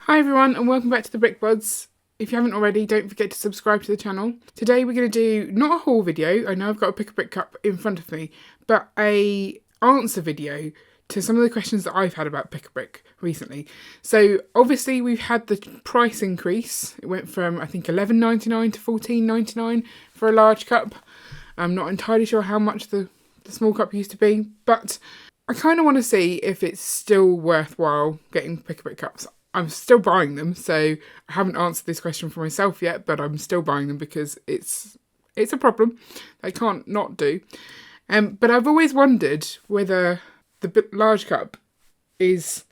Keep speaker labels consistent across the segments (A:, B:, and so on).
A: Hi everyone and welcome back to the Brick Buds. If you haven't already, don't forget to subscribe to the channel. Today we're going to do not a haul video, I know I've got a Pick-a-Brick cup in front of me, but a answer video to some of the questions that I've had about Pick-a-Brick recently. So obviously we've had the price increase. It went from I think $11.99 to $14.99 for a large cup. I'm not entirely sure how much the small cup used to be, but I kind of want to see if it's still worthwhile getting Pick-a-Brick cups. I'm still buying them, so I haven't answered this question for myself yet, but I'm still buying them because it's a problem I can't not do. But I've always wondered whether the large cup is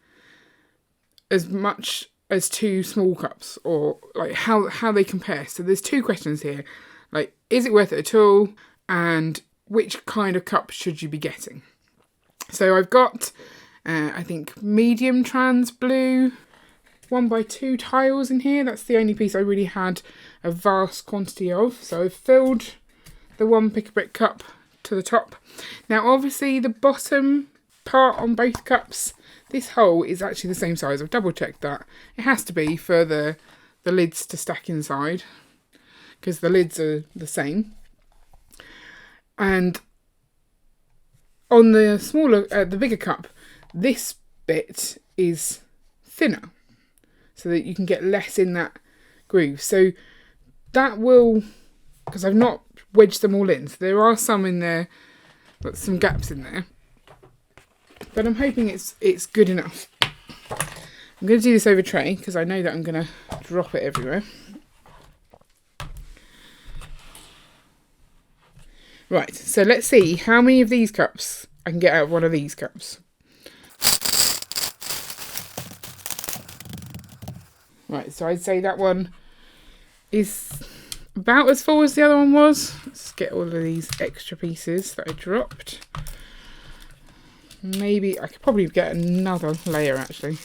A: as much as two small cups, or like how they compare. So there's two questions here, like is it worth it at all, and which kind of cup should you be getting? So I've got I think medium trans blue 1x2 tiles in here. That's the only piece I really had a vast quantity of. So I've filled the one Pick-a-Brick cup to the top. Now obviously the bottom part on both cups, this hole is actually the same size. I've double checked that. It has to be for the lids to stack inside, because the lids are the same. And on the smaller, the bigger cup, this bit is thinner, so that you can get less in that groove. So that will, because I've not wedged them all in, so there are some in there, but some gaps in there. But I'm hoping it's good enough. I'm going to do this over tray, because I know that I'm going to drop it everywhere. Right, so let's see how many of these cups I can get out of one of these cups. Right, so I'd say that one is about as full as the other one was. Let's get all of these extra pieces that I dropped. Maybe I could probably get another layer actually.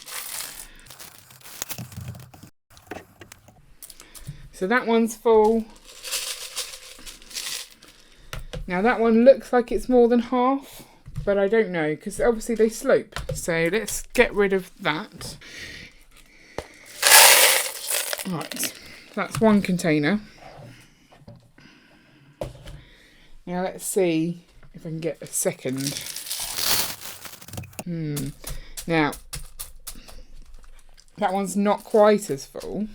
A: So that one's full. Now that one looks like it's more than half, but I don't know, because obviously they slope. So let's get rid of that. Right, that's one container. Now let's see if I can get a second. Now, that one's not quite as full,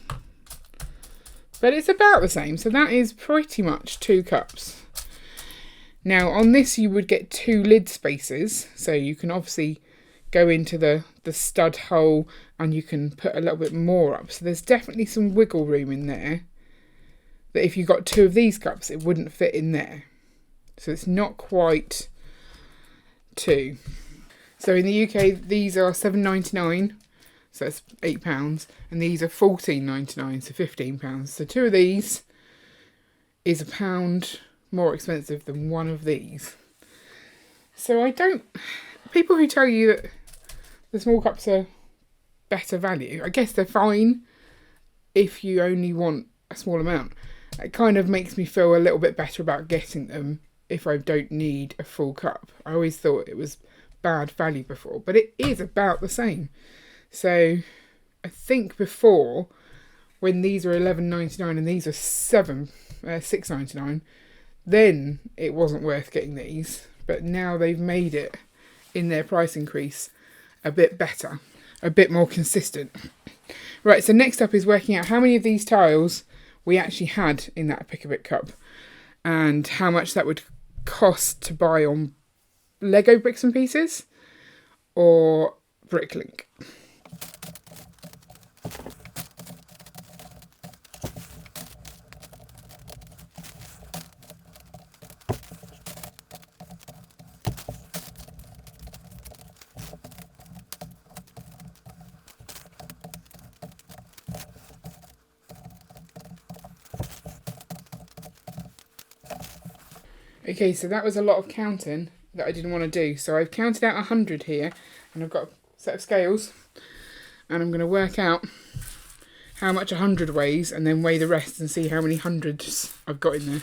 A: but it's about the same. So that is pretty much 2 cups. Now on this you would get 2 lid spaces, so you can obviously go into the stud hole and you can put a little bit more up. So there's definitely some wiggle room in there that if you got 2 of these cups it wouldn't fit in there. So it's not quite 2. So in the UK these are £7.99, so that's £8, and these are £14.99, so £15. So 2 of these is £1 more expensive than one of these. So people who tell you that the small cups are better value, I guess they're fine if you only want a small amount. It kind of makes me feel a little bit better about getting them if I don't need a full cup. I always thought it was bad value before, but it is about the same. So I think before, when these were $11.99 and these are $6.99, then it wasn't worth getting these. But now they've made it, in their price increase, a bit better, a bit more consistent. Right, so next up is working out how many of these tiles we actually had in that Pick-a-Brick cup and how much that would cost to buy on Lego Bricks and Pieces or Bricklink. Okay, so that was a lot of counting that I didn't want to do. So I've counted out 100 here, and I've got a set of scales, and I'm going to work out how much 100 weighs and then weigh the rest and see how many hundreds I've got in there.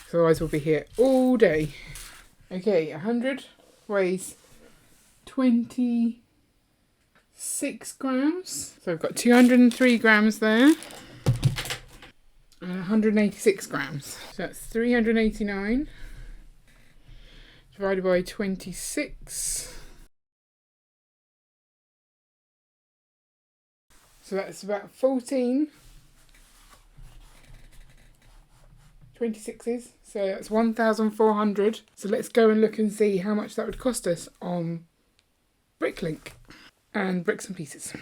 A: So otherwise we'll be here all day. Okay, 100 weighs 27 6 grams. So I've got 203 grams there. And 186 grams. So that's 389 divided by 26. So that's about 14 26s. So that's 1,400. So let's go and look and see how much that would cost us on Bricklink and Bricks and Pieces.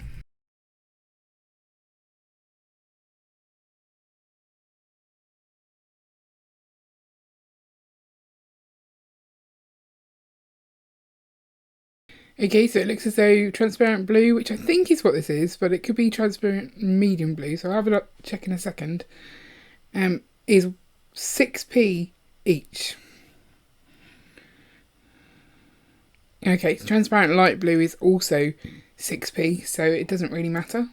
A: Okay, so it looks as though transparent blue, which I think is what this is, but it could be transparent medium blue, so I'll have a check in a second, is 6p each. Okay, transparent light blue is also 6p, so it doesn't really matter.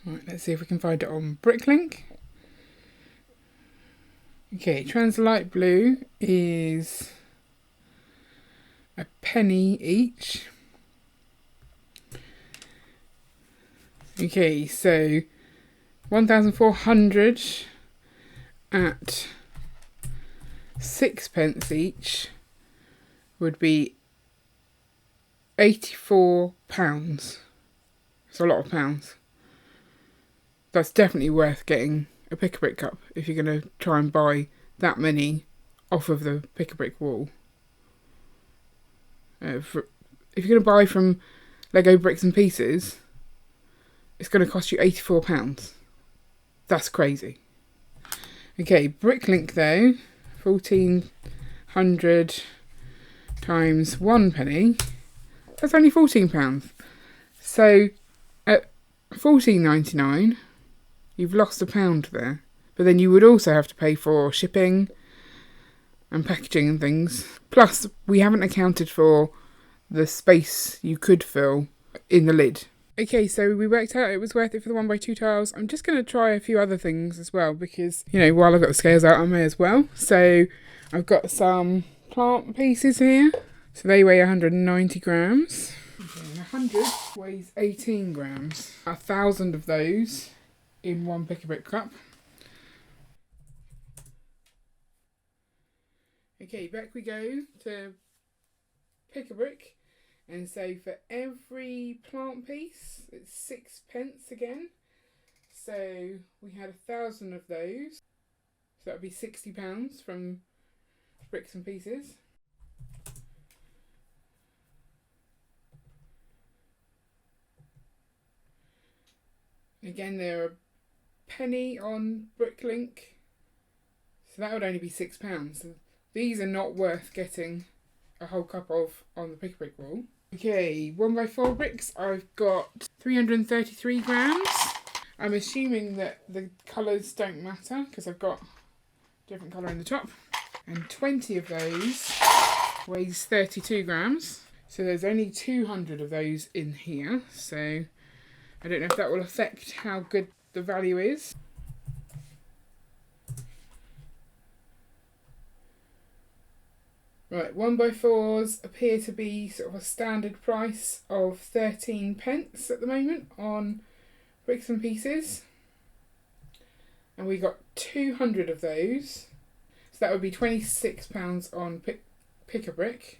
A: Right, let's see if we can find it on Bricklink. Okay, trans light blue is a penny each. Okay, so 1,400 at 6p each would be £84. It's a lot of pounds. That's definitely worth getting a pick-a-brick cup if you're going to try and buy that many off of the pick-a-brick wall. If you're going to buy from Lego Bricks and Pieces, it's going to cost you £84. That's crazy. Okay, Bricklink though, 1,400 times 1 penny, that's only £14. So at $14.99, you've lost £1 there. But then you would also have to pay for shipping and packaging and things. Plus, we haven't accounted for the space you could fill in the lid. Okay, so we worked out it was worth it for the 1x2 tiles. I'm just going to try a few other things as well because, you know, while I've got the scales out, I may as well. So I've got some plant pieces here. So they weigh 190 grams. Okay, and 100 weighs 18 grams. 1,000 of those in one pick-a-brick cup. Okay, back we go to pick-a-brick. And so for every plant piece, it's 6p again. So we had 1,000 of those. So that would be £60 from Bricks and Pieces. Again, they're a penny on Bricklink. So that would only be £6. So these are not worth getting a whole cup of on the pick-a-brick wall. Okay, 1x4 bricks, I've got 333 grams. I'm assuming that the colours don't matter because I've got a different colour in the top. And 20 of those weighs 32 grams. So there's only 200 of those in here. So I don't know if that will affect how good the value is. Right, 1x4s appear to be sort of a standard price of 13p at the moment on Bricks and Pieces. And we got 200 of those. So that would be £26 on Pick-a-Brick.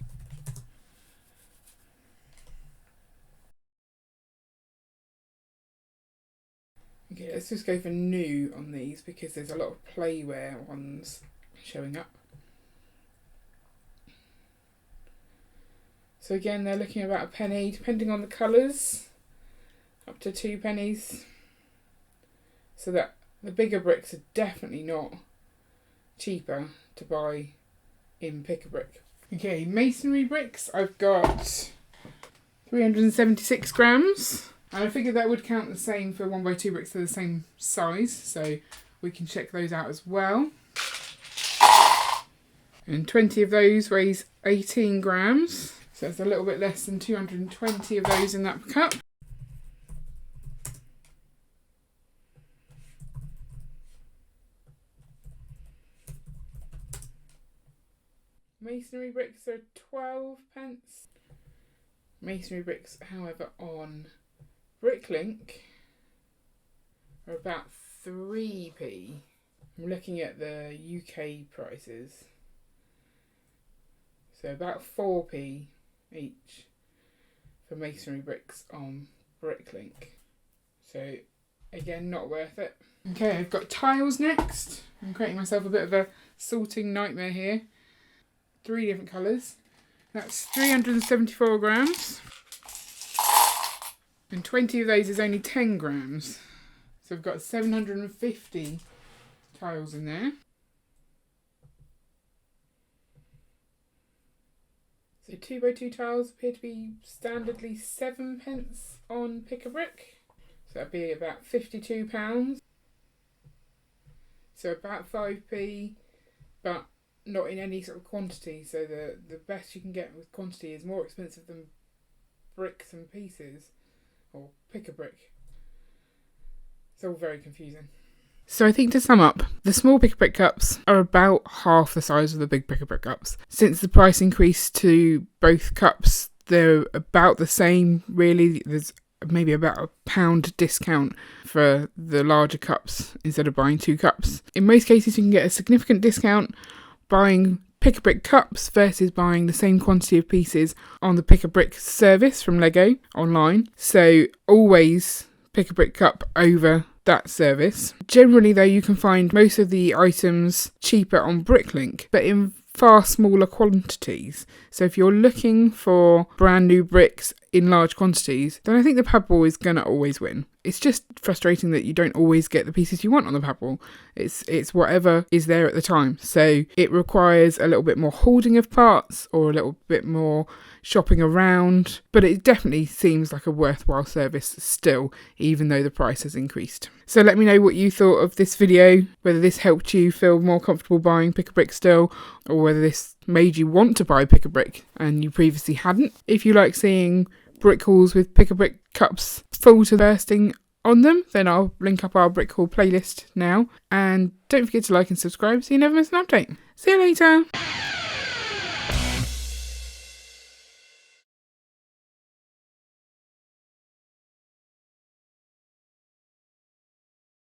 A: Okay, let's just go for new on these because there's a lot of playware ones showing up. So again, they're looking at about a penny, depending on the colours, up to 2 pennies. So that the bigger bricks are definitely not cheaper to buy in Pick-a-Brick. Okay, masonry bricks, I've got 376 grams. And I figured that would count the same for 1x2 bricks, they're the same size, so we can check those out as well. And 20 of those weighs 18 grams. So it's a little bit less than 220 of those in that cup. Masonry bricks are 12p. Masonry bricks, however, on Bricklink are about 3p. I'm looking at the UK prices. So about 4p each for masonry bricks on Bricklink. So again, not worth it. Okay, I've got tiles next. I'm creating myself a bit of a sorting nightmare here. 3 different colours. That's 374 grams. And 20 of those is only 10 grams. So I've got 750 tiles in there. So 2x2 tiles appear to be standardly 7p on Pick-a-Brick. So that'd be about £52. So about 5p, but not in any sort of quantity. So the best you can get with quantity is more expensive than bricks and pieces, or Pick-a-Brick. It's all very confusing. So I think to sum up, the small Pick-a-Brick cups are about half the size of the big Pick-a-Brick cups. Since the price increase to both cups, they're about the same really. There's maybe about £1 discount for the larger cups instead of buying 2 cups. In most cases you can get a significant discount buying Pick-a-Brick cups versus buying the same quantity of pieces on the Pick-a-Brick service from Lego online. So always Pick-a-Brick cup over that service. Generally though, you can find most of the items cheaper on Bricklink, but in far smaller quantities. So if you're looking for brand new bricks in large quantities, then I think the PAB ball is going to always win. It's just frustrating that you don't always get the pieces you want on the PAB ball. It's whatever is there at the time. So it requires a little bit more holding of parts or a little bit more shopping around, but it definitely seems like a worthwhile service still, even though the price has increased. So let me know what you thought of this video, whether this helped you feel more comfortable buying Pick-a-Brick still, or whether this made you want to buy Pick-a-Brick and you previously hadn't. If you like seeing brick hauls with Pick-a-Brick cups full to bursting on them, then I'll link up our brick haul playlist now. And don't forget to like and subscribe so you never miss an update. See you later.